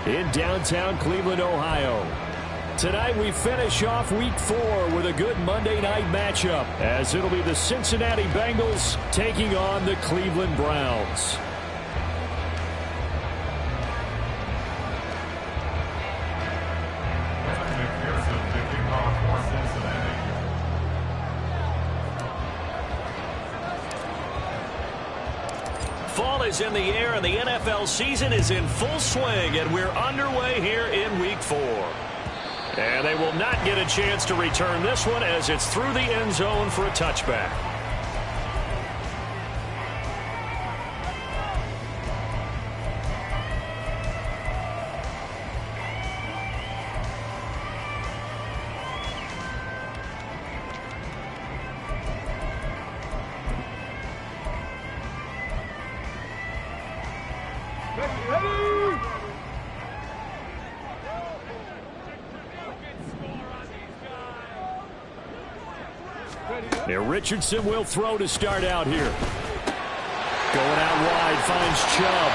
in downtown Cleveland, Ohio. Tonight we finish off Week 4 with a good Monday night matchup, as it'll be the Cincinnati Bengals taking on the Cleveland Browns. Fall is in the air and the NFL season is in full swing, and we're underway here in Week 4. And they will not get a chance to return this one as it's through the end zone for a touchback. Now Richardson will throw to start out here. Going out wide, finds Chubb.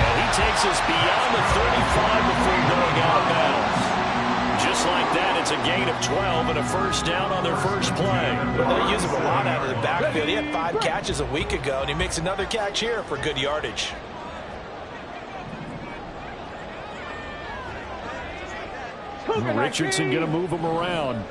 And he takes us beyond the 35 before going out of bounds. Just like that, it's a gain of 12 and a first down on their first play. Well, they use him a lot out of the backfield. He had 5 catches a week ago, and he makes another catch here for good yardage. Richardson going to move him around.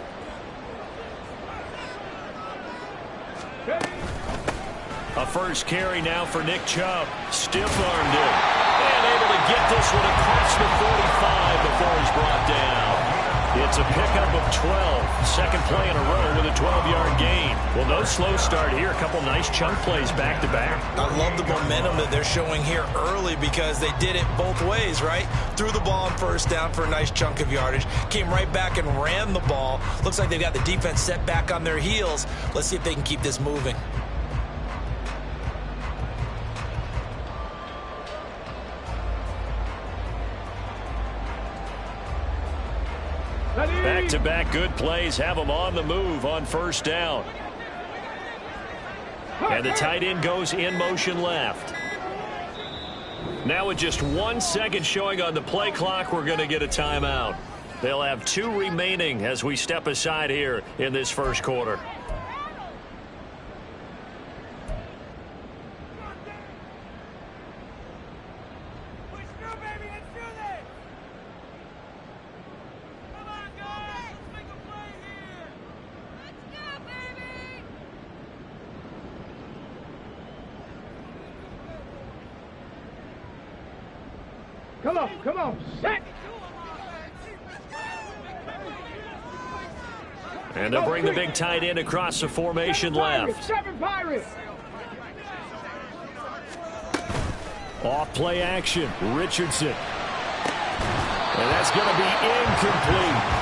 A first carry now for Nick Chubb. Stiff-armed him. And able to get this one across the 45 before he's brought down. It's a pickup of 12. Second play in a row with a 12-yard gain. Well, no slow start here. A couple nice chunk plays back-to-back. I love the momentum that they're showing here early because they did it both ways, right? Threw the ball on first down for a nice chunk of yardage. Came right back and ran the ball. Looks like they've got the defense set back on their heels. Let's see if they can keep this moving. Back-to-back good plays have them on the move on first down. And the tight end goes in motion left. Now with just 1 second showing on the play clock, we're going to get a timeout. They'll have 2 remaining as we step aside here in this first quarter. Come on, set! And they'll bring the big tight end across the formation left. 7 Pirates! Off play action, Richardson. And that's going to be incomplete.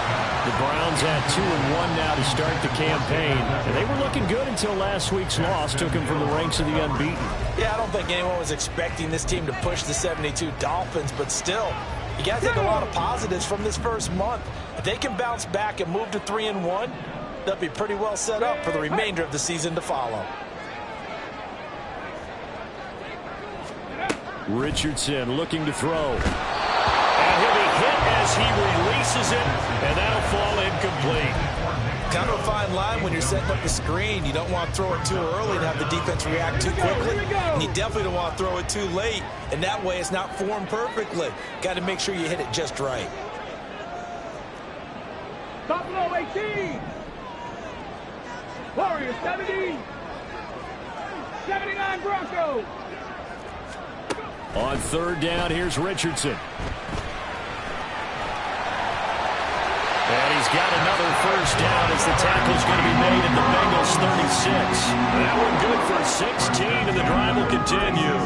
The Browns at 2-1 now to start the campaign. And they were looking good until last week's loss took them from the ranks of the unbeaten. Yeah, I don't think anyone was expecting this team to push the 72 Dolphins, but still, you got to take a lot of positives from this first month. If they can bounce back and move to 3-1, they'll be pretty well set up for the remainder of the season to follow. Richardson looking to throw. And he'll be hit as he releases it, and that'll fall incomplete. Kind of a fine line when you're setting up the screen. You don't want to throw it too early and have the defense react too quickly. And you definitely don't want to throw it too late, and that way it's not formed perfectly. Got to make sure you hit it just right. Buffalo 18! Warriors 70! 79 Broncos! On third down, here's Richardson. And he's got another first down as the tackle's going to be made at the Bengals 36. That one good for 16, and the drive will continue.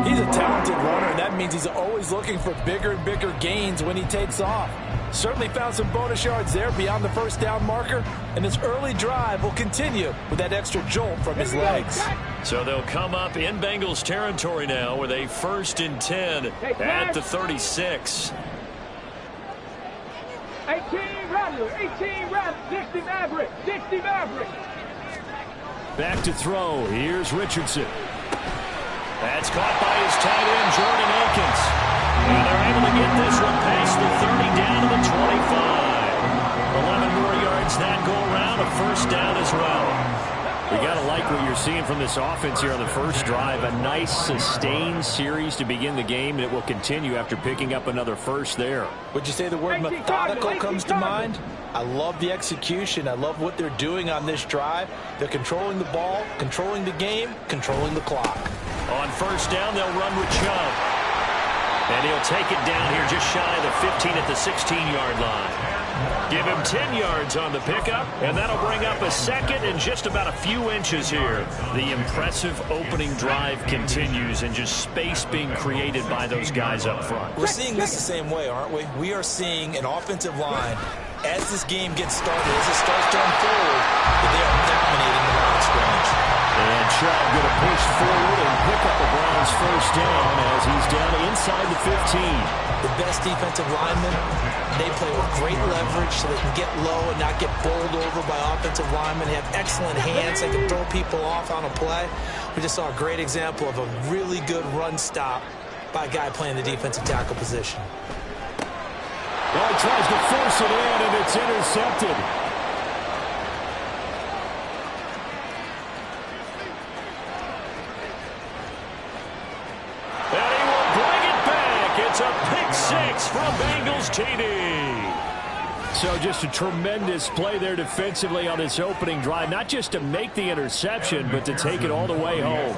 He's a talented runner, and that means he's always looking for bigger and bigger gains when he takes off. Certainly found some bonus yards there beyond the first down marker, and this early drive will continue with that extra jolt from his legs. So they'll come up in Bengals territory now with a 1st and 10 at the 36. 18 Rattler, 18 Rattler, 60 Maverick, 60 Maverick. Back to throw. Here's Richardson. That's caught by his tight end, Jordan Akins. And they're able to get this one past the 30 down to the 25. 11 more yards that go around, a first down as well. You got to like what you're seeing from this offense here on the first drive. A nice, sustained series to begin the game, and it will continue after picking up another first there. Would you say the word methodical comes to mind? I love the execution. I love what they're doing on this drive. They're controlling the ball, controlling the game, controlling the clock. On first down, they'll run with Chubb. And he'll take it down here just shy of the 15 at the 16-yard line. Give him 10 yards on the pickup, and that'll bring up a second and just about a few inches here. The impressive opening drive continues, and just space being created by those guys up front. We're seeing this the same way, aren't we? We are seeing an offensive line, as this game gets started, as it starts to unfold, that they are dominating the line of scrimmage. And Chubb going to push forward and pick up a Browns first down as he's down inside the 15. The best defensive linemen, they play with great leverage so they can get low and not get bowled over by offensive linemen. They have excellent hands. They can throw people off on a play. We just saw a great example of a really good run stop by a guy playing the defensive tackle position. Well, he tries to force it in, and it's intercepted. It's a pick six from Bengals TD. So just a tremendous play there defensively on this opening drive. Not just to make the interception, but to take it all the way home.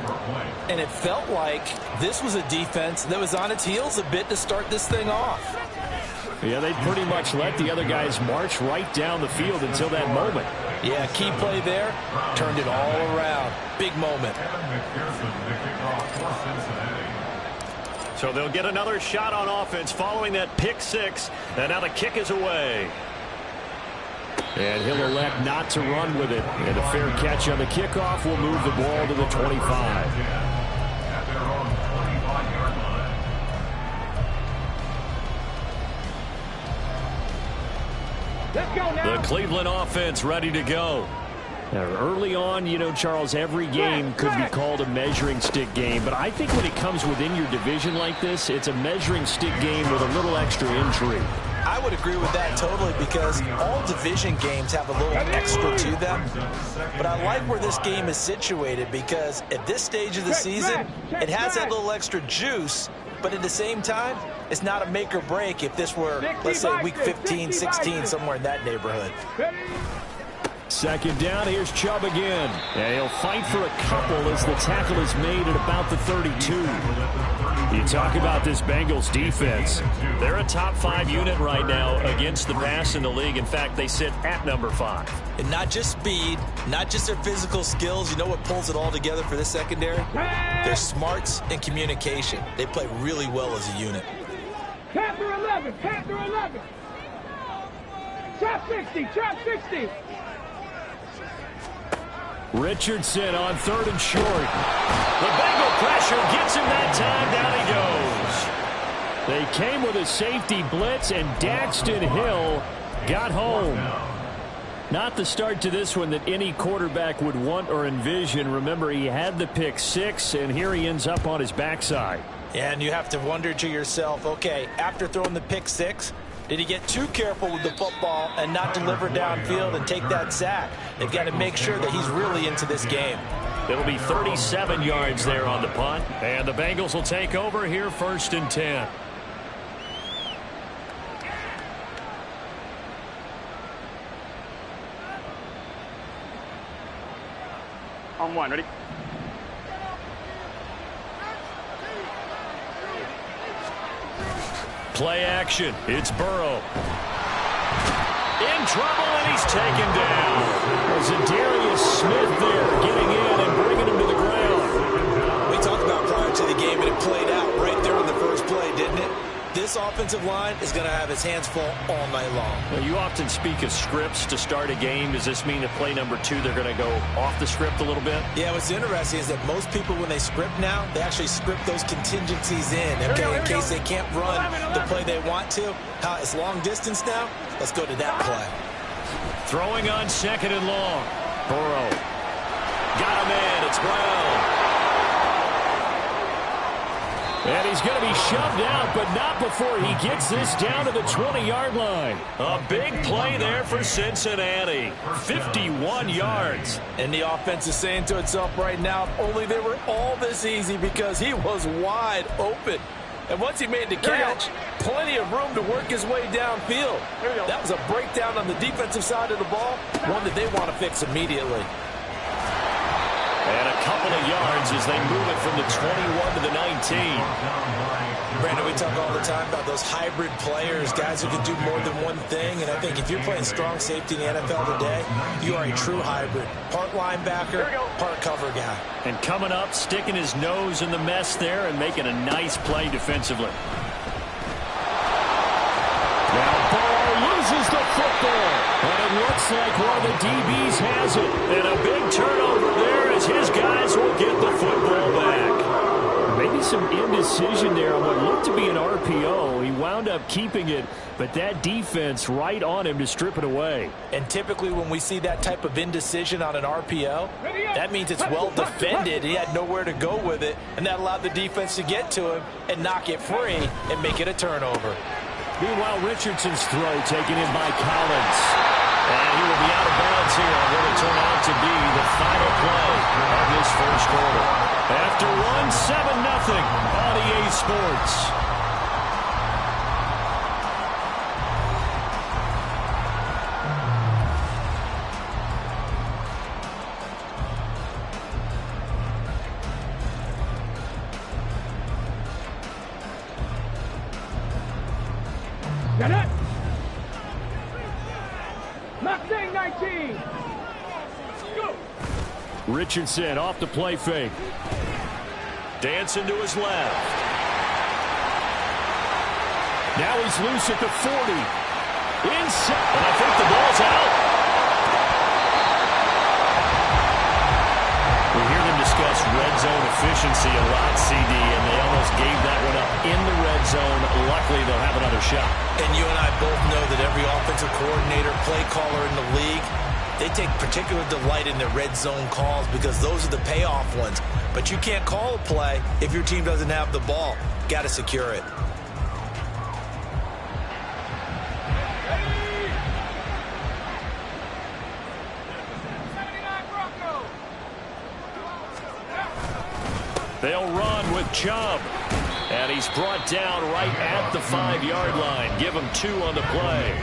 And it felt like this was a defense that was on its heels a bit to start this thing off. Yeah, they pretty much let the other guys march right down the field until that moment. Yeah, key play there. Turned it all around. Big moment. So they'll get another shot on offense following that pick six. And now the kick is away. And he'll elect not to run with it. And a fair catch on the kickoff will move the ball to the 25. Let's go now. The Cleveland offense ready to go. Now, early on, you know, Charles, every game could be called a measuring stick game. But I think when it comes within your division like this, it's a measuring stick game with a little extra intrigue. I would agree with that totally because all division games have a little extra to them. But I like where this game is situated because at this stage of the season, it has that little extra juice. But at the same time, it's not a make or break if this were, let's say, week 15, 16, somewhere in that neighborhood. Second down, here's Chubb again. And he'll fight for a couple as the tackle is made at about the 32. You talk about this Bengals defense. They're a top 5 unit right now against the pass in the league. In fact, they sit at number 5. And not just speed, not just their physical skills. You know what pulls it all together for this secondary? Their smarts and communication. They play really well as a unit. Panther 11, Panther 11. Trap 60, trap 60. Richardson on third and short. The Bengal pressure gets him that time. Down he goes. They came with a safety blitz, and Daxton Hill got home. Not the start to this one that any quarterback would want or envision. Remember, he had the pick six, and here he ends up on his backside. And you have to wonder to yourself, okay, after throwing the pick six, did he get too careful with the football and not deliver downfield and take that sack? They've got to make sure that he's really into this game. It'll be 37 yards there on the punt. And the Bengals will take over here first and 10. On one, ready? Play action. It's Burrow. In trouble, and he's taken down. Zadarius Smith there getting in and bringing him to the ground. We talked about prior to the game, and it played out right there on the first play, didn't it? This offensive line is going to have its hands full all night long. Well, you often speak of scripts to start a game. Does this mean that play number 2, they're going to go off the script a little bit? Yeah, what's interesting is that most people, when they script now, they actually script those contingencies in, okay, in case they can't run the play they want to. It's long distance now. Let's go to that play. Throwing on second and long. Burrow. Got him in. It's Brown. And he's going to be shoved out, but not before he gets this down to the 20-yard line. A big play there for Cincinnati. 51 yards. And the offense is saying to itself right now, if only they were all this easy, because he was wide open. And once he made the catch, plenty of room to work his way downfield. That was a breakdown on the defensive side of the ball, one that they want to fix immediately. And a couple of yards as they move it from the 21 to the 19. Brandon, we talk all the time about those hybrid players, guys who can do more than one thing. And I think if you're playing strong safety in the NFL today, you are a true hybrid. Part linebacker, part cover guy. And coming up, sticking his nose in the mess there and making a nice play defensively. Now Barr loses the football. And it looks like one of the DBs has it. And a big turnover there as his guys will get the football back. Maybe some indecision there on what looked to be an RPO. He wound up keeping it, but that defense right on him to strip it away. And typically when we see that type of indecision on an RPO, that means it's well defended. He had nowhere to go with it, and that allowed the defense to get to him and knock it free and make it a turnover. Meanwhile, Richardson's throw taken in by Collins. And he will be out of bounds here on what will turn out to be the final play of this first quarter. After one, 7-0 on EA Sports. Got it. Mustang 19. Go. Richardson off the play fake. Dancing to his left. Now he's loose at the 40. Inside. And I think the ball's out. We hear them discuss red zone efficiency a lot, CD, and they almost gave that one up in the red zone. Luckily, they'll have another shot. And you and I both know that every offensive coordinator, play caller in the league, they take particular delight in their red zone calls because those are the payoff ones. But you can't call a play if your team doesn't have the ball. Got to secure it. They'll run with Chubb. And he's brought down right at the 5-yard line. Give him 2 on the play.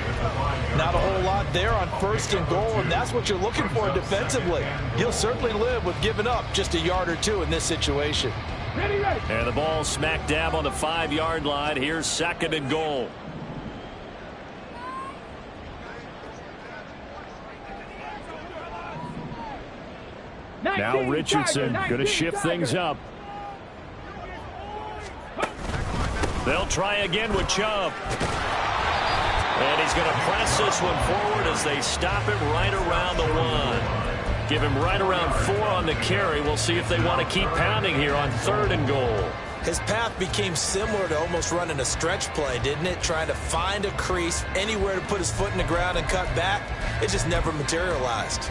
Not a whole lot there on 1st and goal, and that's what you're looking for defensively. You'll certainly live with giving up just a yard or 2 in this situation. Ready, ready. And the ball smack dab on the 5-yard line. Here's 2nd and goal. Now Richardson going to shift things up. They'll try again with Chubb. And he's going to press this one forward as they stop him right around the 1. Give him right around 4 on the carry. We'll see if they want to keep pounding here on 3rd and goal. His path became similar to almost running a stretch play, didn't it? Trying to find a crease, anywhere to put his foot in the ground and cut back. It just never materialized.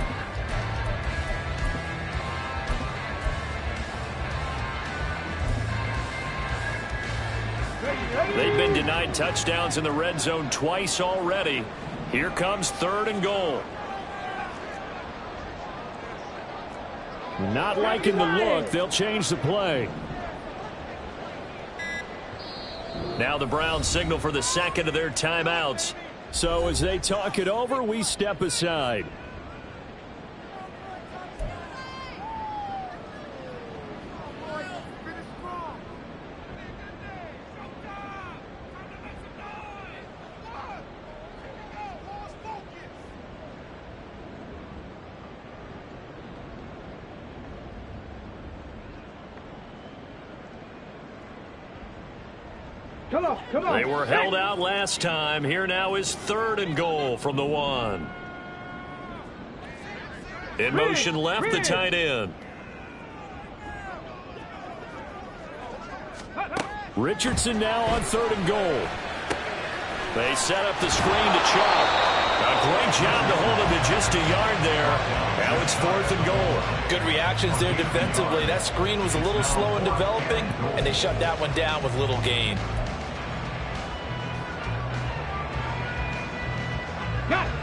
They've been denied touchdowns in the red zone twice already. Here comes 3rd and goal. Not liking the look. They'll change the play. Now the Browns signal for the 2nd of their timeouts. So as they talk it over, we step aside. Come on, come on. They were held out last time. Here now is 3rd and goal from the 1. In motion left, the tight end. Richardson now on 3rd and goal. They set up the screen to Chubb. A great job to hold him to just a yard there. Now it's 4th and goal. Good reactions there defensively. That screen was a little slow in developing, and they shut that one down with little gain.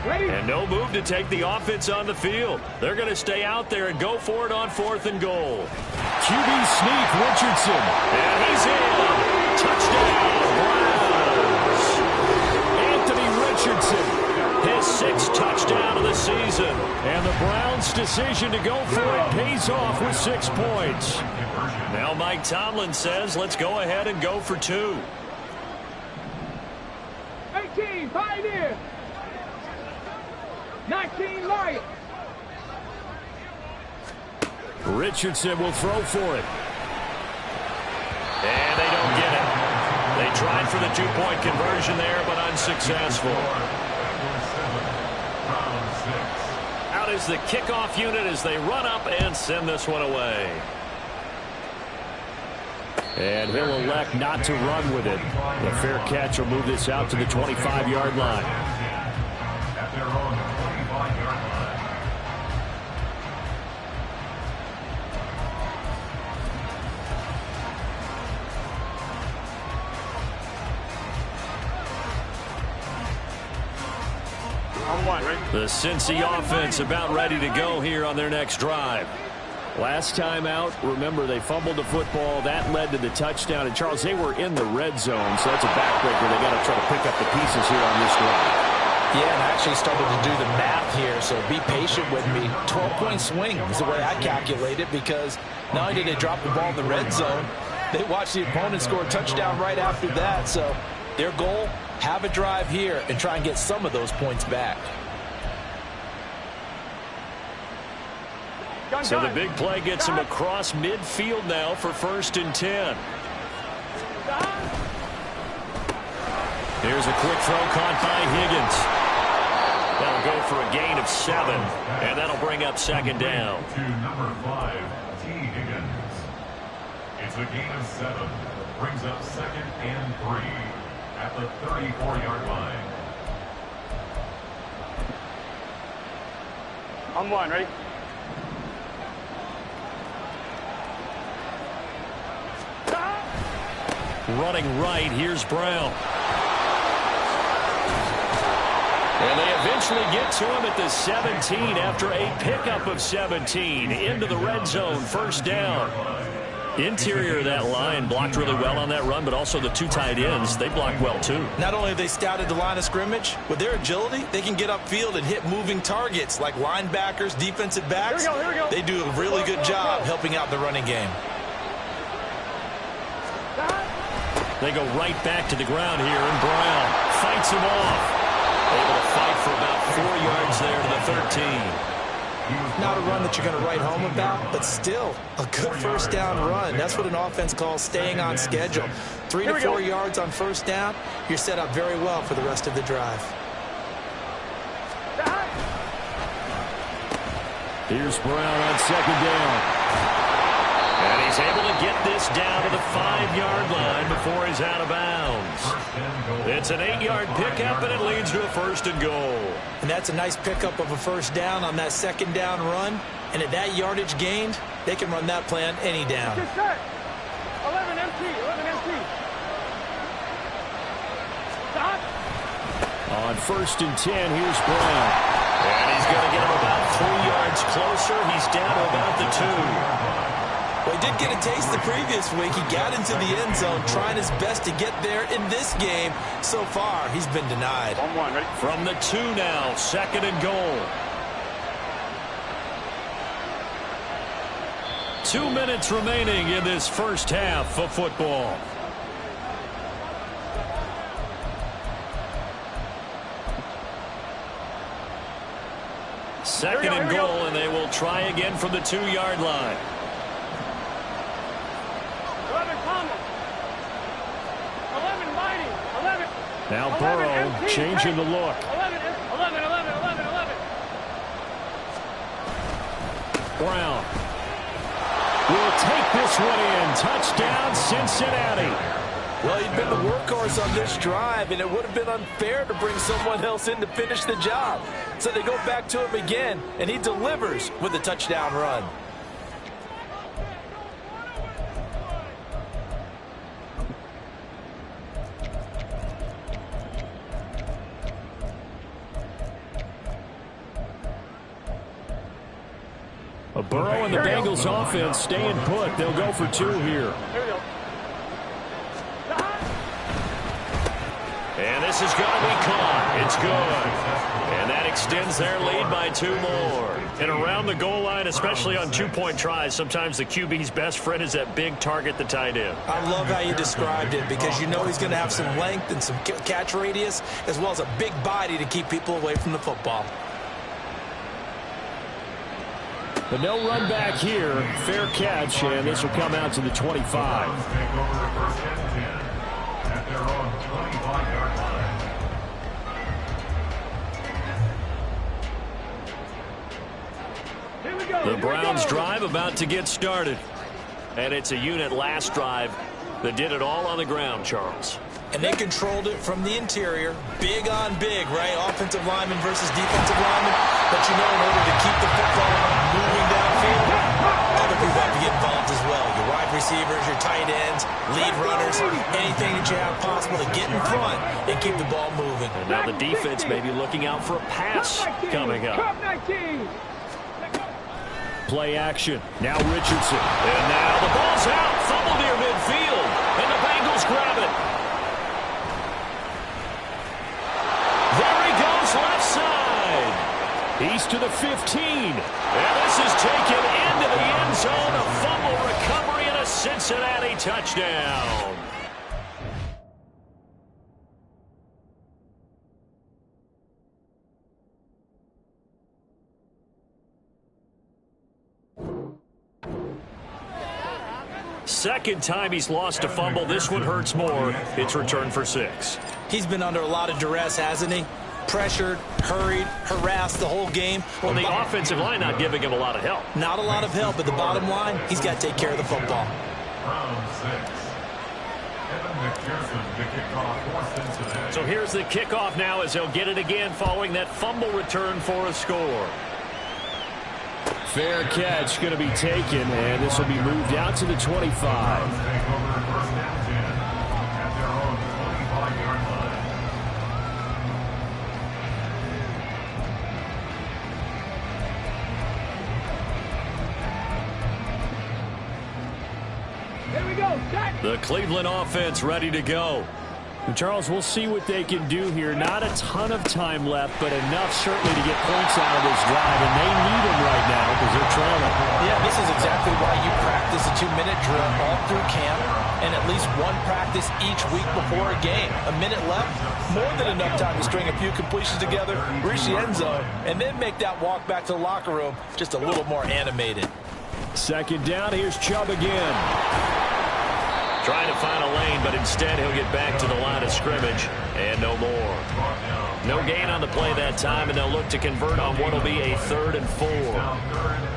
And no move to take the offense on the field. They're going to stay out there and go for it on 4th and goal. QB sneak, Richardson. And he's in. Touchdown, Browns. Anthony Richardson. His 6th touchdown of the season. And the Browns' decision to go for it pays off with 6 points. Now Mike Tomlin says, let's go ahead and go for 2. 18, Pioneer. 19, Lions. Richardson will throw for it. And they don't get it. They tried for the 2-point conversion there, but unsuccessful. Out is the kickoff unit as they run up and send this one away. And he'll elect not to run with it. The fair catch will move this out to the 25-yard line. The Cincy offense about ready to go here on their next drive. Last time out, remember, they fumbled the football. That led to the touchdown. And, Charles, they were in the red zone, so that's a backbreaker. They got to try to pick up the pieces here on this drive. Yeah, and I actually started to do the math here, so be patient with me. 12-point swing is the way I calculate it, because not only did they drop the ball in the red zone, they watched the opponent score a touchdown right after that. So their goal, have a drive here and try and get some of those points back. So the big play gets him across midfield now for 1st and 10. Here's a quick throw caught by Higgins. That'll go for a gain of 7, and that'll bring up 2nd down. To number 5, T. Higgins. It's a gain of 7. Brings up 2nd and 3 at the 34-yard line. On 1, ready? Running right, here's Brown. And they eventually get to him at the 17 after a pickup of 17 into the red zone, 1st down. Interior of that line blocked really well on that run, but also the 2 tight ends, they blocked well too. Not only have they scouted the line of scrimmage, with their agility, they can get upfield and hit moving targets like linebackers, defensive backs. Here we go. They do a really good job helping out the running game. They go right back to the ground here, and Brown fights him off. Able to fight for about 4 yards there to the 13. Not a run that you're going to write home about, but still a good 1st down run. That's what an offense calls staying on schedule. 3 to 4 yards on 1st down, you're set up very well for the rest of the drive. Here's Brown on 2nd down. And he's able to get this down to the 5-yard line before he's out of bounds. It's an 8-yard pickup, and it leads to a 1st and goal. And that's a nice pickup of a 1st down on that 2nd down run. And at that yardage gained, they can run that play on any down. 11 MT, 11 MT. Stop. On 1st and 10, here's Brown. And he's going to get him about 3 yards closer. He's down to about the 2. Well, he did get a taste the previous week. He got into the end zone, trying his best to get there in this game. So far, he's been denied. On 1, ready? From the 2 now, 2nd and goal. 2 minutes remaining in this 1st half of football. Second and goal, and they will try again from the 2-yard line. 11 Thomas. 11 Mighty. 11. Now 11 Burrow MT. changing the look. 11. Brown will take this one in. Touchdown, Cincinnati. Well, he'd been the workhorse on this drive, and it would have been unfair to bring someone else in to finish the job. So they go back to him again, and he delivers with a touchdown run. Burrow and the Bengals offense staying put. They'll go for 2 here. And this is going to be caught. It's good. And that extends their lead by 2 more. And around the goal line, especially on 2-point tries, sometimes the QB's best friend is that big target, the tight end. I love how you described it because you know he's going to have some length and some catch radius as well as a big body to keep people away from the football. But no run back here. Fair catch, and this will come out to the 25. Take over the first and 10 at their own 25-yard line. Here we go. The Browns drive about to get started. And it's a unit last drive that did it all on the ground, Charles. And they controlled it from the interior. Big on big, right? Offensive lineman versus defensive lineman. But you know, in order to keep the football moving downfield, other people have to get involved as well. Your wide receivers, your tight ends, lead runners, anything that you have possible to get in front and keep the ball moving. And now the defense may be looking out for a pass coming up. Play action. Now Richardson. And now the ball's out. Fumble near midfield. And the Bengals grab it. There he goes left side. He's to the 15. And this is taken into the end zone. A fumble recovery and a Cincinnati touchdown. Second time he's lost a fumble. This one hurts more. It's returned for 6. He's been under a lot of duress, hasn't he? Pressured, hurried, harassed the whole game. Well, the offensive line not giving him a lot of help. Not a lot of help, but the bottom line, he's got to take care of the football. Round 6. Kevin McPherson, the kickoff for Cincinnati. So here's the kickoff now as they'll get it again following that fumble return for a score. Fair catch going to be taken, and this will be moved out to the 25. Take over first and 10 at their own 25-yard line. Here we go. Set. The Cleveland offense ready to go. And Charles, we'll see what they can do here. Not a ton of time left, but enough certainly to get points out of this drive, and they need them right now because they're trailing. Yeah, this is exactly why you practice a 2-minute drill all through camp and at least one practice each week before a game. A minute left, more than enough time to string a few completions together, reach the end zone, and then make that walk back to the locker room just a little more animated. Second down, here's Chubb again. Trying to find a lane, but instead he'll get back to the line of scrimmage, and no more. No gain on the play that time, and they'll look to convert on what will be a 3rd and 4.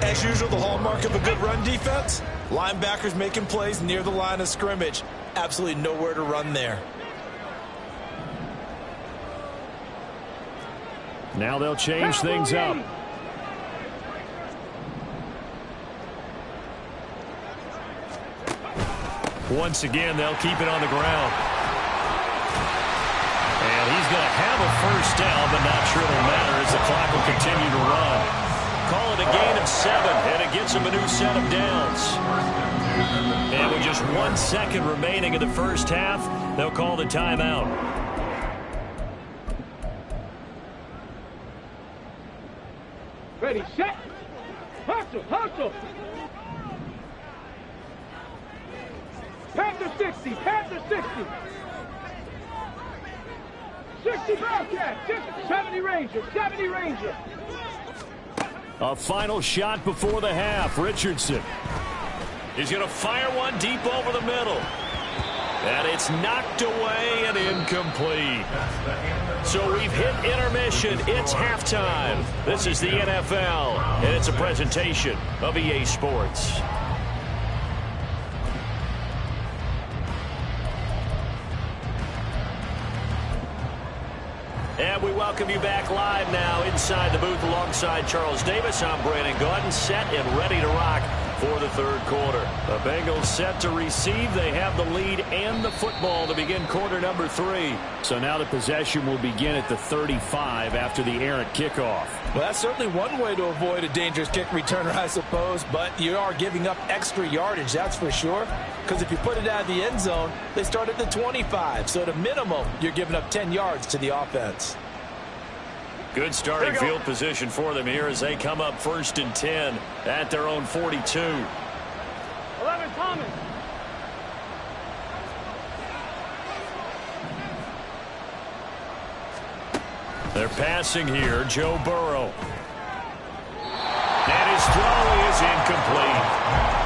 As usual, the hallmark of a good run defense, linebackers making plays near the line of scrimmage. Absolutely nowhere to run there. Now they'll change things up. Once again, they'll keep it on the ground. And he's going to have a first down, but not sure it'll matter as the clock will continue to run. Call it a gain of 7, and it gets him a new set of downs. And with just 1 second remaining in the first half, they'll call the timeout. Ready, set. Hustle, hustle. Panther 60, Panther 60. 60 Bearcat, 70 Ranger, 70 Ranger. A final shot before the half. Richardson. He's going to fire one deep over the middle. And it's knocked away and incomplete. So we've hit intermission. It's halftime. This is the NFL, and it's a presentation of EA Sports. And we welcome you back live now inside the booth alongside Charles Davis. I'm Brandon Gaudin, set and ready to rock for the third quarter. The Bengals set to receive. They have the lead and the football to begin quarter number 3. So now the possession will begin at the 35 after the errant kickoff. Well, that's certainly one way to avoid a dangerous kick returner, I suppose, but you are giving up extra yardage, that's for sure, because if you put it out of the end zone, they start at the 25, so at a minimum, you're giving up 10 yards to the offense. Good starting field position for them here as they come up 1st and 10 at their own 42. 11 Thomas. They're passing here, Joe Burrow. And his throw is incomplete.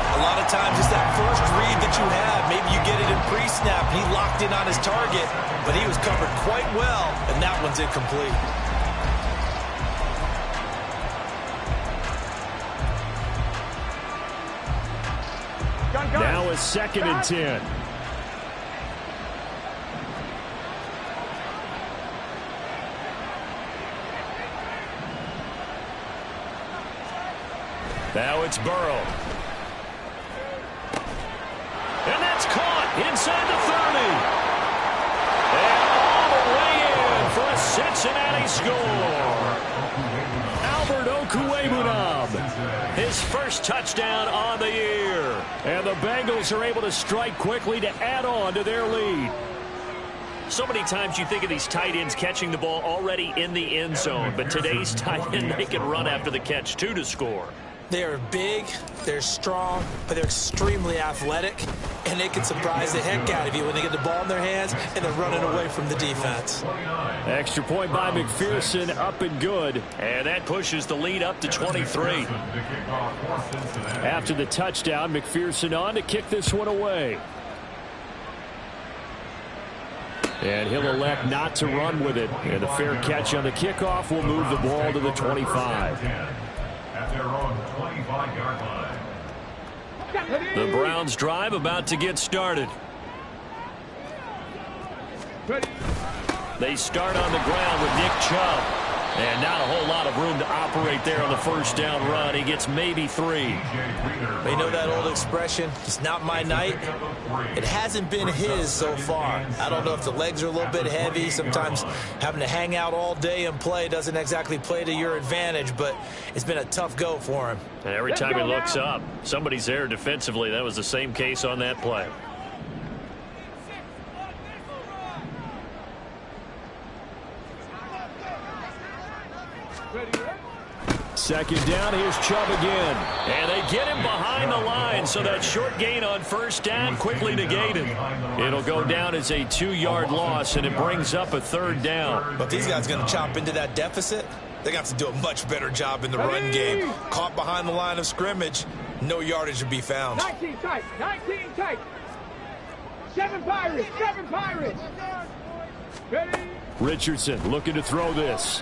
A lot of times it's that first read that you have. Maybe you get it in pre-snap. He locked in on his target, but he was covered quite well, and that one's incomplete. Now a 2nd and 10. Now it's Burrow. And that's caught inside the 30. And all the way in for a Cincinnati score. Albert Okwuegbunam, his first touchdown on the year. And the Bengals are able to strike quickly to add on to their lead. So many times you think of these tight ends catching the ball already in the end zone, but today's tight end, they can run after the catch, too, to score. They are big, they're strong, but they're extremely athletic, and they can surprise the heck out of you when they get the ball in their hands and they're running away from the defense. Extra point by McPherson, up and good. And that pushes the lead up to 23. After the touchdown, McPherson on to kick this one away. And he'll elect not to run with it. And the fair catch on the kickoff will move the ball to the 25. At their own 25-yard line. The Browns drive about to get started. They start on the ground with Nick Chubb. And not a whole lot of room to operate there on the first down run. He gets maybe 3. You know that old expression, it's not my night? It hasn't been his so far. I don't know if the legs are a little bit heavy. Sometimes having to hang out all day and play doesn't exactly play to your advantage, but it's been a tough go for him. And every time he looks up, somebody's there defensively. That was the same case on that play. Second down, here's Chubb again. And they get him behind the line, so that short gain on first down quickly negated. It'll go down as a 2-yard loss, and it brings up a 3rd down. But these guys going to chop into that deficit? They're going to have to do a much better job in the run game. Caught behind the line of scrimmage, no yardage to be found. 19 tight, 19 tight. 7 Pirates, 7 Pirates. Ready? Richardson looking to throw this.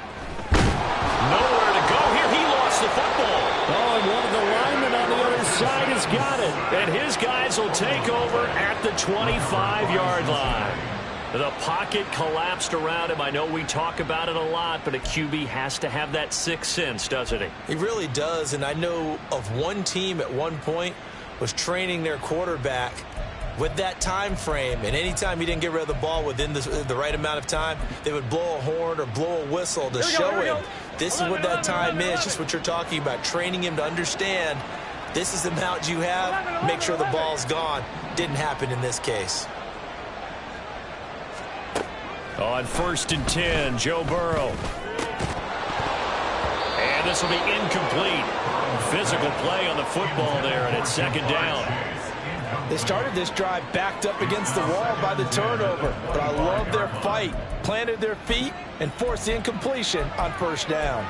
Nowhere to go here. He lost the football. Oh, and one of the linemen on the other side has got it. And his guys will take over at the 25-yard line. The pocket collapsed around him. I know we talk about it a lot, but a QB has to have that sixth sense, doesn't he? He really does, and I know of one team at one point was training their quarterback with that time frame, and anytime he didn't get rid of the ball within the right amount of time, they would blow a horn or blow a whistle to show him this is what that time is, just what you're talking about, training him to understand this is the amount you have, make sure the ball's gone. Didn't happen in this case. On 1st and 10, Joe Burrow. And this will be incomplete. Physical play on the football there, and it's 2nd down. They started this drive backed up against the wall by the turnover, but I love their fight. Planted their feet and forced the incompletion on 1st down.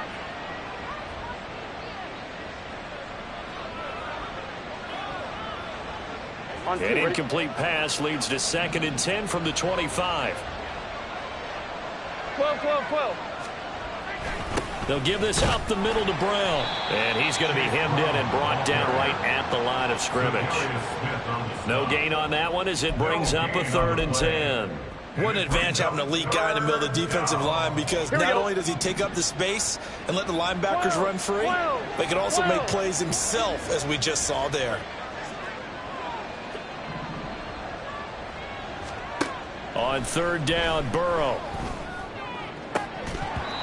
An incomplete pass leads to 2nd and 10 from the 25. 12. They'll give this up the middle to Brown. And he's going to be hemmed in and brought down right at the line of scrimmage. No gain on that one as it brings up a 3rd and 10. What an advantage having an elite guy in the middle of the defensive line, because not only does he take up the space and let the linebackers run free, but he can also make plays himself, as we just saw there. On third down, Burrow.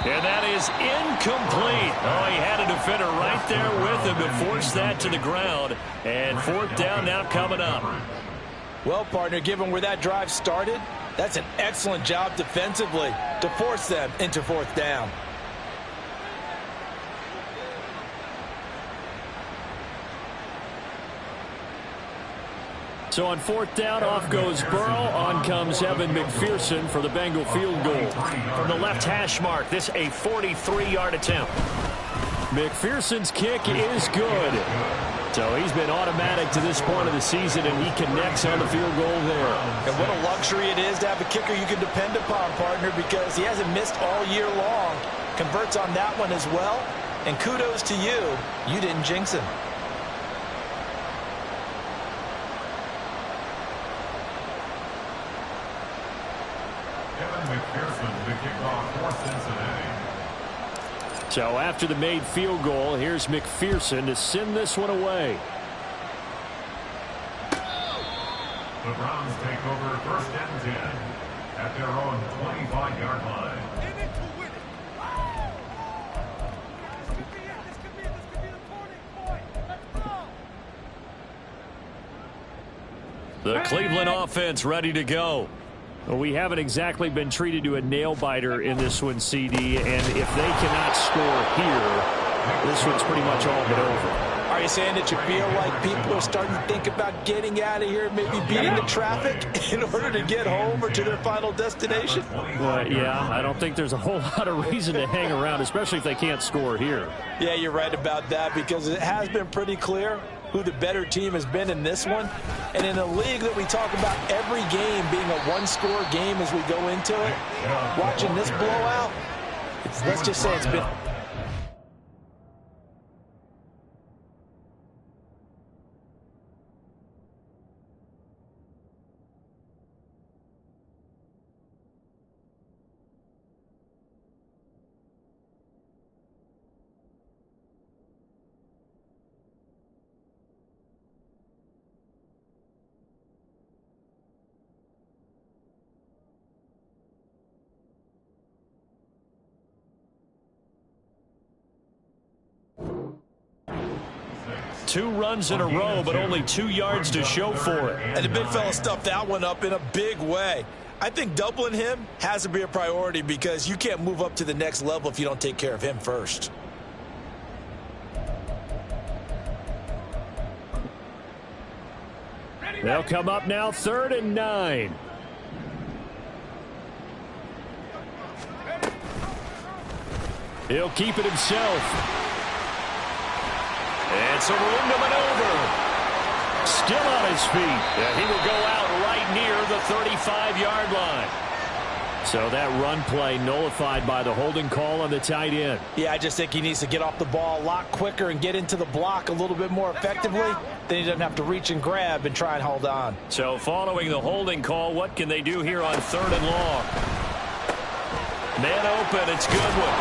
And that is incomplete. Oh, he had a defender right there with him to force that to the ground. And fourth down now coming up. Well, partner, given where that drive started, that's an excellent job defensively to force them into fourth down. So on fourth down, off goes Burrow. On comes Evan McPherson for the Bengal field goal. From the left hash mark, this a 43-yard attempt. McPherson's kick is good. So he's been automatic to this point of the season, and he connects on the field goal there. And what a luxury it is to have a kicker you can depend upon, partner, because he hasn't missed all year long. Converts on that one as well. And kudos to you. You didn't jinx him. McPherson to kick off for Cincinnati. So after the made field goal, here's McPherson to send this one away. The Browns take over first and 10 at their own 25-yard line. The Cleveland offense ready to go. Well, we haven't exactly been treated to a nail-biter in this one, CD, and if they cannot score here, this one's pretty much all but over. Are you saying that you feel like people are starting to think about getting out of here, maybe beating the traffic in order to get home or to their final destination? Yeah, I don't think there's a whole lot of reason to hang around, especially if they can't score here. Yeah, you're right about that, because it has been pretty clear who the better team has been in this one. And in a league that we talk about every game being a one-score game as we go into it, watching this blowout, let's just say it's been... Two runs in a row, but only 2 yards to show for it. And the big fella stuffed that one up in a big way. I think doubling him has to be a priority, because you can't move up to the next level if you don't take care of him first. They'll come up now, 3rd and 9. He'll keep it himself. And some room to maneuver. Still on his feet. And he will go out right near the 35-yard line. So that run play nullified by the holding call on the tight end. Yeah, I just think he needs to get off the ball a lot quicker and get into the block a little bit more effectively. Then he doesn't have to reach and grab and try and hold on. So following the holding call, what can they do here on 3rd and long? Man open, it's Goodwin.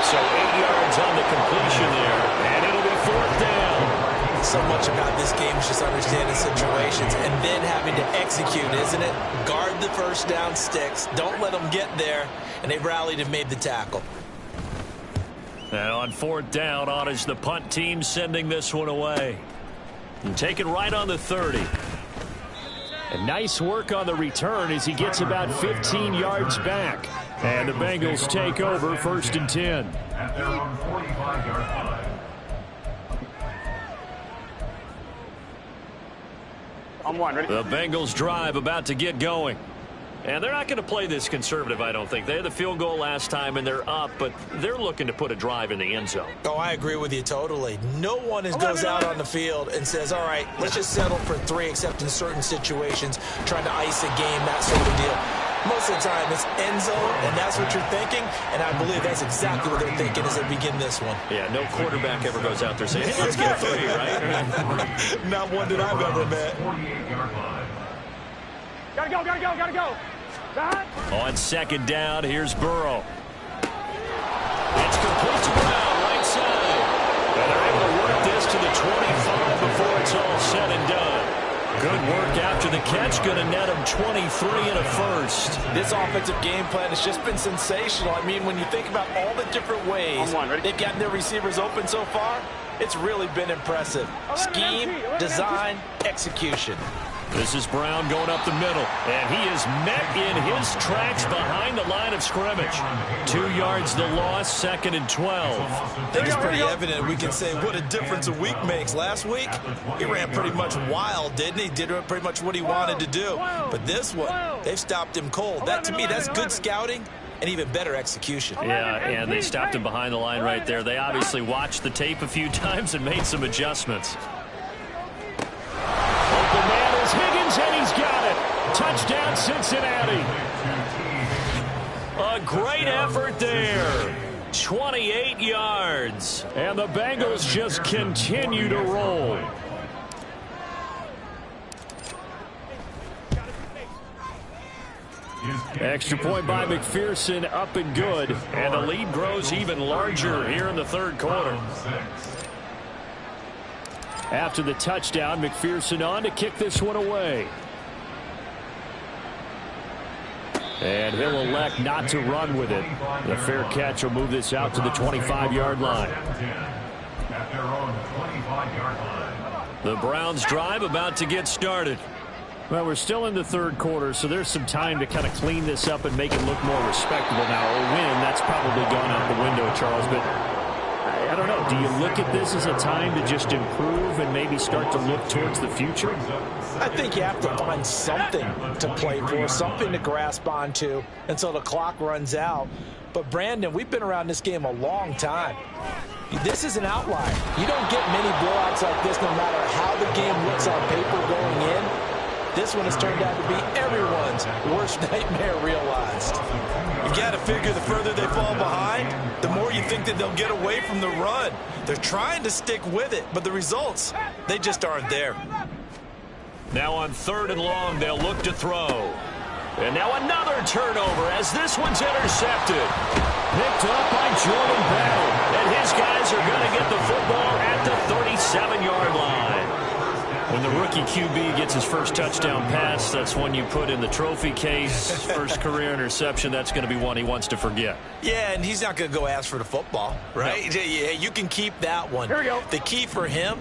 So 8 yards on the completion there, and it'll be 4th down. So much about this game is just understanding situations and then having to execute, isn't it? Guard the first down sticks. Don't let them get there. And they rallied and made the tackle. And on 4th down, on is the punt team sending this one away. And take it right on the 30. And nice work on the return as he gets about 15 yards back. And the Bengals take over 1st and 10. At their own 45-yard line. On one, ready? The Bengals drive about to get going. And they're not going to play this conservative, I don't think. They had the field goal last time, and they're up, but they're looking to put a drive in the end zone. Oh, I agree with you totally. No one goes out on the field and says, all right, let's just settle for 3, except in certain situations, trying to ice a game, that sort of deal. Most of the time, it's end zone, and that's what you're thinking, and I believe that's exactly what they're thinking as they begin this one. Yeah, no quarterback ever goes out there saying, hey, let's get 3, right? Not one that I've ever met. 48-yard line. Gotta go, gotta go, gotta go. On second down, here's Burrow. It's complete to Brown, right side. And they're able to work this to the 25 before it's all said and done. Good work after the catch. Going to net him 23 and a first. This offensive game plan has just been sensational. I mean, when you think about all the different ways they've gotten their receivers open so far, it's really been impressive. Scheme, design, execution. This is Brown going up the middle, and he is met in his tracks behind the line of scrimmage. 2 yards the loss, 2nd and 12. I think it's pretty evident we can say what a difference a week makes. Last week, he ran pretty much wild, didn't he? Did pretty much what he wanted to do. But this one, they've stopped him cold. That, to me, that's good scouting and even better execution. Yeah, and they stopped him behind the line right there. They obviously watched the tape a few times and made some adjustments. Open man is Higgins, and he's got it. Touchdown, Cincinnati. A great effort there. 28 yards. And the Bengals just continue to roll. Extra point by McPherson, up and good. And the lead grows even larger here in the third quarter. After the touchdown, McPherson on to kick this one away. And he'll elect not to run with it. The fair catch will move this out to the 25-yard line. At their own 25-yard line. The Browns drive about to get started. Well, we're still in the third quarter, so there's some time to kind of clean this up and make it look more respectable now. A win, that's probably gone out the window, Charles, but I don't know. Do you look at this as a time to just improve and maybe start to look towards the future? I think you have to find something to play for, something to grasp onto until the clock runs out. But, Brandon, we've been around this game a long time. This is an outlier. You don't get many blowouts like this no matter how the game looks on paper going in. This one has turned out to be everyone's worst nightmare realized. You got to figure the further they fall behind, the more you think that they'll get away from the run. They're trying to stick with it, but the results, they just aren't there. Now on 3rd and long, they'll look to throw. And now another turnover as this one's intercepted. Picked up by Jordan Battle. And his guys are going to get the football at the 37-yard line. When the rookie QB gets his first touchdown pass, that's one you put in the trophy case. First career interception, that's going to be one he wants to forget. Yeah, and he's not going to go ask for the football, right? No. Yeah, you can keep that one. Here we go. The key for him,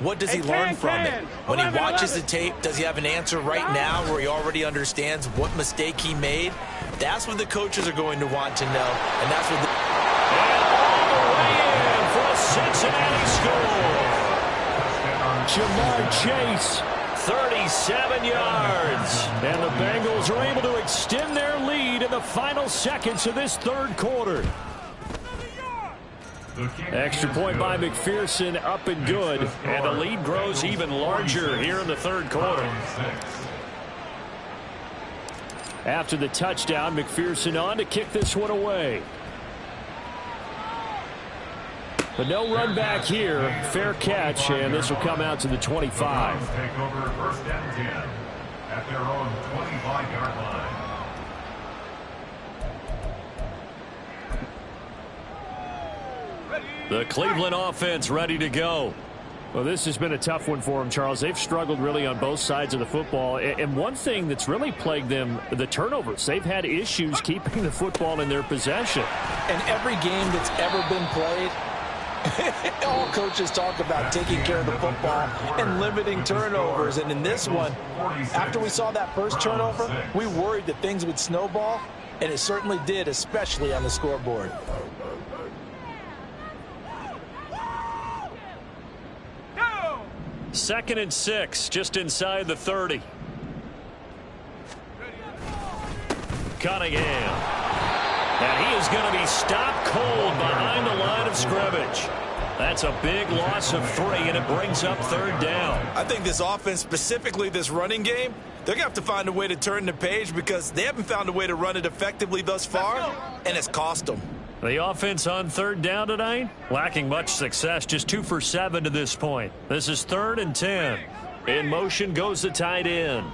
what does he learn from it? When he watches the tape, does he have an answer right now where he already understands what mistake he made? That's what the coaches are going to want to know, and that's what And all the way in for a Cincinnati score. Jamar Chase, 37 yards. And the Bengals are able to extend their lead in the final seconds of this third quarter. Extra point by McPherson, up and good. And the lead grows even larger here in the third quarter. After the touchdown, McPherson on to kick this one away. But no run back here. Fair catch, and this will come out to the 25. Take over 1st and 10 at their own 25-yard line. The Cleveland offense ready to go. Well, this has been a tough one for them, Charles. They've struggled really on both sides of the football. And one thing that's really plagued them, the turnovers. They've had issues keeping the football in their possession. And every game that's ever been played, all coaches talk about taking care of the football and limiting turnovers. And in this one, after we saw that first turnover, we worried that things would snowball, and it certainly did, especially on the scoreboard. Second and 6, just inside the 30. Cunningham. And he is going to be stopped cold behind the line of scrimmage. That's a big loss of 3, and it brings up 3rd down. I think this offense, specifically this running game, they're going to have to find a way to turn the page because they haven't found a way to run it effectively thus far, and it's cost them. The offense on 3rd down tonight, lacking much success, just 2 for 7 to this point. This is 3rd and 10. In motion goes the tight end.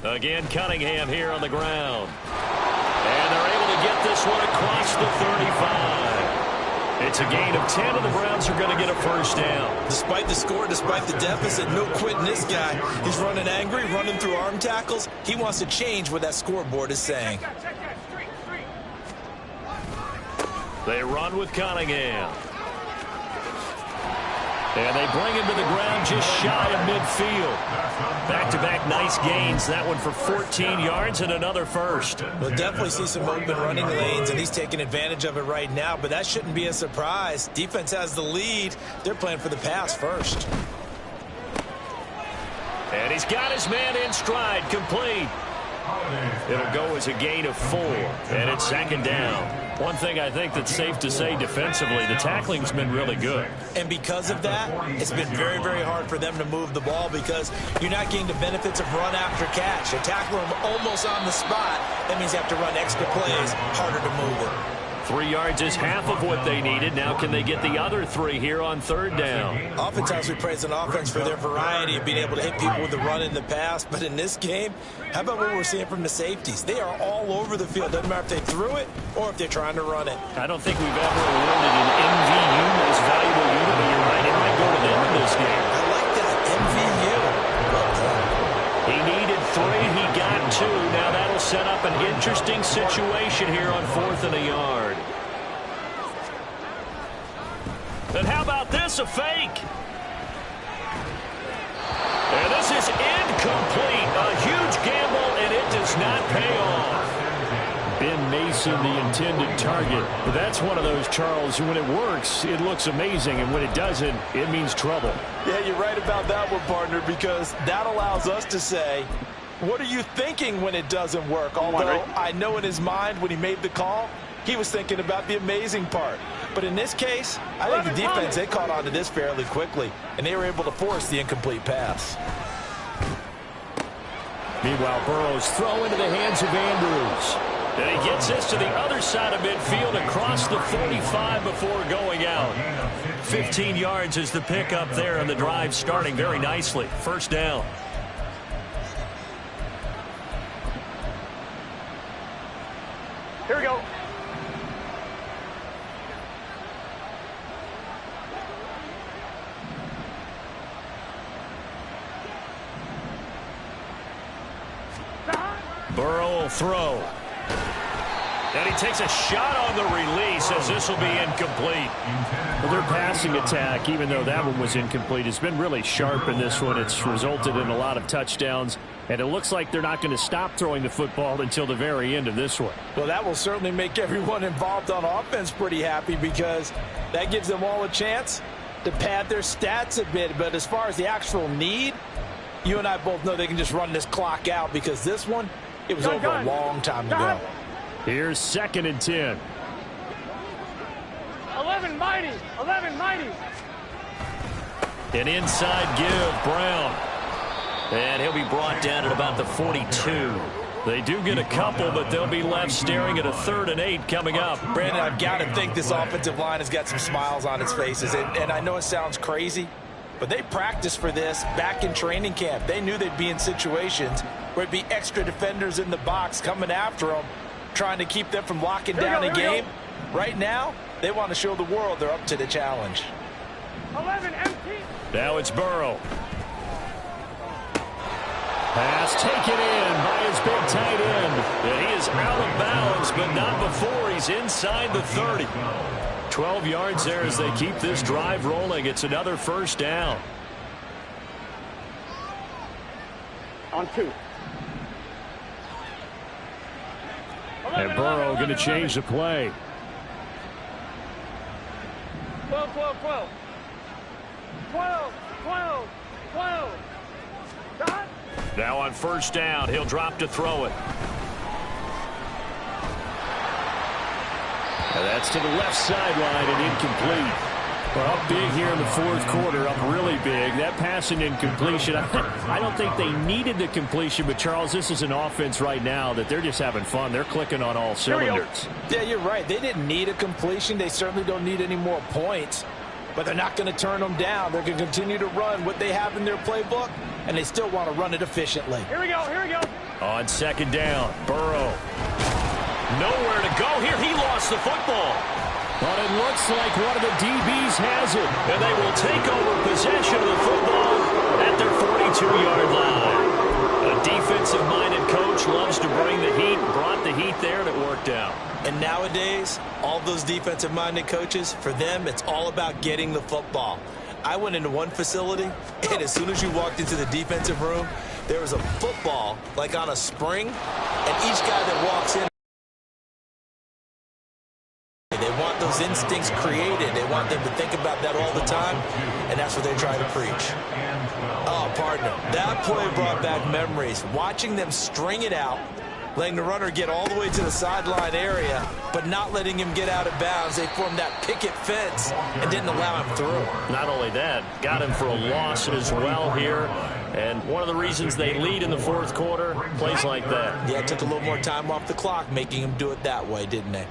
Again, Cunningham here on the ground. And they're able to get this one across the 35. It's a gain of 10, and the Browns are going to get a first down. Despite the score, despite the deficit, no quitting this guy. He's running angry, running through arm tackles. He wants to change what that scoreboard is saying. They run with Cunningham. And they bring him to the ground just shy of midfield. Back-to-back nice gains. That one for 14 yards and another first. We'll definitely see some open running lanes, and he's taking advantage of it right now, but that shouldn't be a surprise. Defense has the lead. They're playing for the pass first. And he's got his man in stride, complete. It'll go as a gain of 4, and it's second down. One thing I think that's safe to say defensively, the tackling's been really good. And because of that, it's been very, very hard for them to move the ball because you're not getting the benefits of run after catch. You tackle them almost on the spot. That means you have to run extra plays, harder to move it. 3 yards is half of what they needed. Now can they get the other 3 here on third down? Oftentimes we praise an offense for their variety of being able to hit people with the run in the pass. But in this game, how about what we're seeing from the safeties? They are all over the field. Doesn't matter if they threw it or if they're trying to run it. I don't think we've ever awarded an MVU most valuable unit, but you're right. It might go to them in this game. I like that. MVU. He needed 3. He got 2. Now that'll set up an interesting situation here on 4th and a yard. And how about this, a fake? And this is incomplete. A huge gamble, and it does not pay off. Ben Mason, the intended target. But that's one of those, Charles, when it works, it looks amazing, and when it doesn't, it means trouble. Yeah, you're right about that one, partner, because that allows us to say, what are you thinking when it doesn't work? Although I know in his mind when he made the call, he was thinking about the amazing part. But in this case, I think the defense, they caught on to this fairly quickly, and they were able to force the incomplete pass. Meanwhile, Burrow's throw into the hands of Andrews. And he gets this to the other side of midfield across the 45 before going out. 15 yards is the pickup there, and the drive starting very nicely. First down. Here we go. Burrow will throw. And he takes a shot on the release as this will be incomplete. Well, their passing attack, even though that one was incomplete, has been really sharp in this one. It's resulted in a lot of touchdowns, and it looks like they're not going to stop throwing the football until the very end of this one. Well, that will certainly make everyone involved on offense pretty happy because that gives them all a chance to pad their stats a bit. But as far as the actual need, you and I both know they can just run this clock out because this one, it was over a long time ago. Here's 2nd and 10. 11 mighty. 11 mighty. An inside give, Brown. And he'll be brought down at about the 42. They do get a couple, but they'll be left staring at a 3rd and 8 coming up. Brandon, I've got to think this offensive line has got some smiles on its faces. And I know it sounds crazy, but they practiced for this back in training camp. They knew they'd be in situations where it'd be extra defenders in the box coming after them, trying to keep them from locking down a game. Right now, they want to show the world they're up to the challenge. 11 empty. Now it's Burrow. Pass taken in by his big tight end. And he is out of bounds, but not before he's inside the 30. 12 yards there as they keep this drive rolling. It's another first down. On 2. And Burrow going to change the play. 12, 12, 12. 12, 12, 12. Dot. Now on first down, he'll drop to throw it. And that's to the left sideline and incomplete. Well, up big here in the 4th quarter, up really big. That pass and incompletion, I don't think they needed the completion, but Charles, this is an offense right now that they're just having fun. They're clicking on all cylinders. Yeah, you're right. They didn't need a completion. They certainly don't need any more points, but they're not going to turn them down. They're going to continue to run what they have in their playbook, and they still want to run it efficiently. Here we go. Here we go. On second down, Burrow. Nowhere to go here. He lost the football. But it looks like one of the DBs has it. And they will take over possession of the football at their 42-yard line. A defensive-minded coach loves to bring the heat. Brought the heat there, and it worked out. And nowadays, all those defensive-minded coaches, for them, it's all about getting the football. I went into one facility, and as soon as you walked into the defensive room, there was a football, like on a spring, and each guy that walks in, they want those instincts created. They want them to think about that all the time, and that's what they try to preach. Oh, partner, that play brought back memories. Watching them string it out, letting the runner get all the way to the sideline area, but not letting him get out of bounds. They formed that picket fence and didn't allow him through. Not only that, got him for a loss as well here. And one of the reasons they lead in the fourth quarter, plays like that. Yeah, it took a little more time off the clock, making him do it that way, didn't they?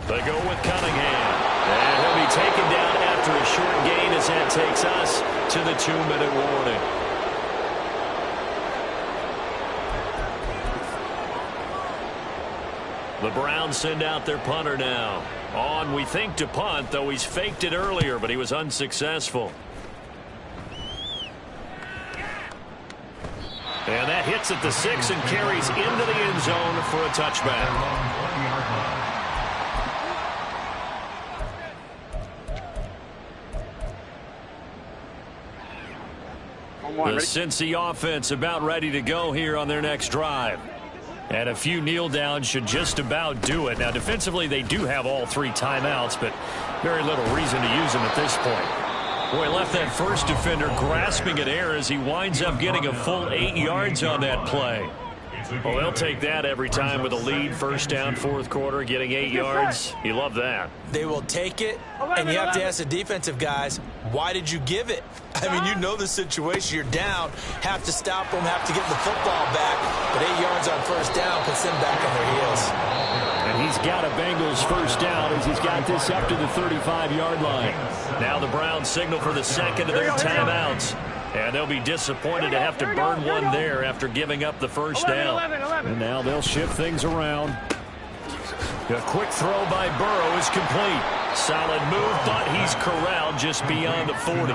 They go with Cunningham. And he'll be taken down after a short gain as that takes us to the 2-minute warning. The Browns send out their punter now. On, we think, to punt, though he's faked it earlier, but he was unsuccessful. And that hits at the 6 and carries into the end zone for a touchback. The Cincy offense about ready to go here on their next drive. And a few kneel downs should just about do it. Now, defensively, they do have all 3 timeouts, but very little reason to use them at this point. Boy, left that first defender grasping at air as he winds up getting a full 8 yards on that play. Well, they'll take that every time with a lead, first down, fourth quarter, getting 8 yards. You love that. They will take it, and you have to ask the defensive guys, why did you give it? I mean, you know the situation. You're down, have to stop them, have to get the football back, but 8 yards on first down puts them back on their heels. And he's got a Bengals first down as he's got this up to the 35-yard line. Now the Browns signal for the second of their timeouts. And they'll be disappointed to have to burn one there after giving up the first down. And now they'll shift things around. A quick throw by Burrow is complete. Solid move, thought he's corralled just beyond the 40.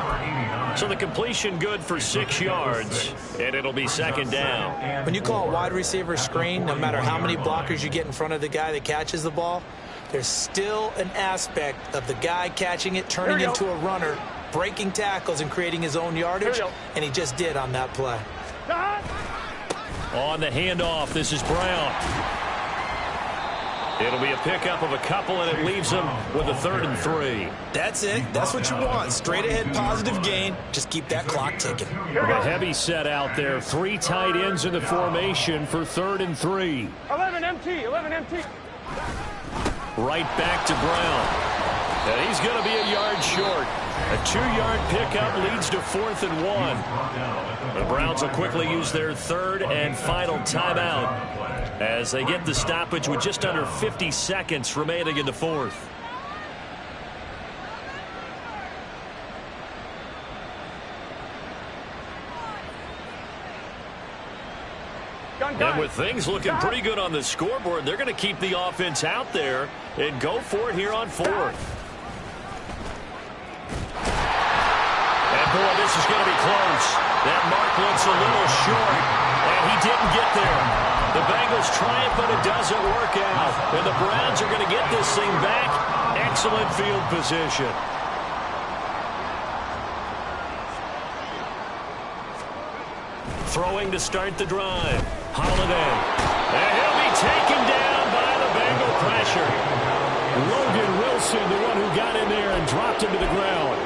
So the completion good for 6 yards, and it'll be second down. When you call a wide receiver screen, no matter how many blockers you get in front of the guy that catches the ball, there's still an aspect of the guy catching it, turning into a runner, breaking tackles and creating his own yardage, and he just did on that play. On the handoff, this is Brown. It'll be a pickup of a couple, and it leaves them with a 3rd and 3. That's it. That's what you want. Straight ahead positive gain. Just keep that clock ticking. A heavy set out there. 3 tight ends in the formation for 3rd and 3. 11 MT, 11 MT. Right back to Brown. And he's going to be a yard short. A 2-yard pickup leads to 4th and 1. The Browns will quickly use their 3rd and final timeout as they get the stoppage with just under 50 seconds remaining in the 4th. And with things looking pretty good on the scoreboard, they're going to keep the offense out there and go for it here on 4th. Boy, this is going to be close. That mark looks a little short, and he didn't get there. The Bengals try it, but it doesn't work out. And the Browns are going to get this thing back. Excellent field position. Throwing to start the drive. Holiday. And he'll be taken down by the Bengal pressure. Logan Wilson, the one who got in there and dropped him to the ground.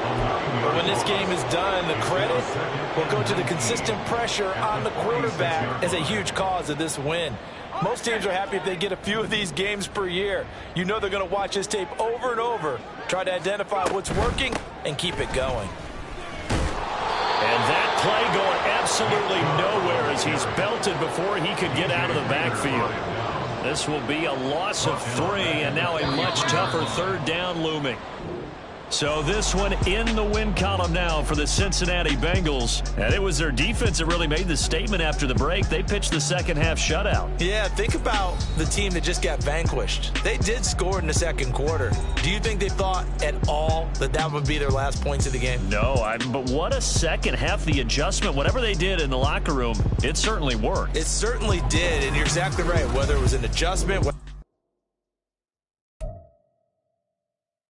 When this game is done, the credit will go to the consistent pressure on the quarterback as a huge cause of this win. Most teams are happy if they get a few of these games per year. You know they're going to watch this tape over and over, try to identify what's working, and keep it going. And that play going absolutely nowhere as he's belted before he could get out of the backfield. This will be a loss of 3, and now a much tougher 3rd down looming. So this one in the win column now for the Cincinnati Bengals. And it was their defense that really made the statement after the break. They pitched the second half shutout. Yeah, think about the team that just got vanquished. They did score in the second quarter. Do you think they thought at all that that would be their last points of the game? No, but what a second half. The adjustment, whatever they did in the locker room, it certainly worked. It certainly did, and you're exactly right. Whether it was an adjustment,